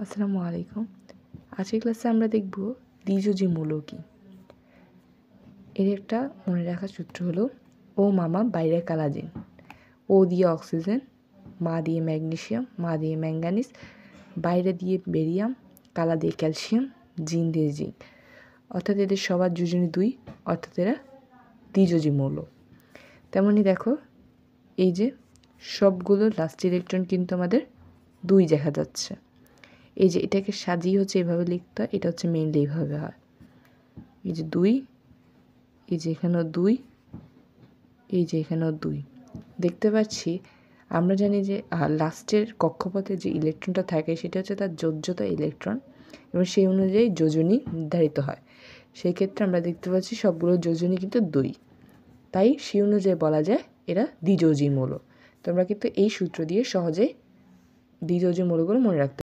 আসসালামু আলাইকুম। আজকের ক্লাসে আমরা দেখব দ্বিযোজী মৌল কী। এর একটা মনে রাখার সূত্র হলো ও মামা বাইরে কালাজিন, ও দিয়ে অক্সিজেন, মা দিয়ে ম্যাগনেসিয়াম, মা দিয়ে ম্যাঙ্গানিজ, বাইরে দিয়ে বেরিয়াম, কালা দিয়ে ক্যালসিয়াম, জিন দিয়ে জিঙ্ক। অর্থাৎ এদের সবার যোজনী 2, অর্থাৎ এরা দ্বিযোজী মৌল। তেমনই দেখো এই যে সবগুলো লাস্ট ইলেকট্রন কিন্তু আমাদের 2 দেখা যাচ্ছে। এই যে এটাকে সাজিয়ে হচ্ছে এভাবে লিখতে হয়, এটা হচ্ছে মেইনলি এইভাবে হয়। এই যে 2, এই যে এখানেও 2, এই যে এখানেও 2 দেখতে পাচ্ছি। আমরা জানি যে লাস্টের কক্ষপথে যে ইলেকট্রনটা থাকে সেটা হচ্ছে তার যোজ্যতা ইলেকট্রন এবং সেই অনুযায়ী যোজনী নির্ধারিত হয়। সেই ক্ষেত্রে আমরা দেখতে পাচ্ছি সবগুলো যোজনী কিন্তু 2, তাই সেই অনুযায়ী বলা যায় এরা দ্বিযোজী মৌল। তোমরা কিন্তু এই সূত্র দিয়ে সহজেই দ্বিযোজী মৌলগুলো মনে রাখতে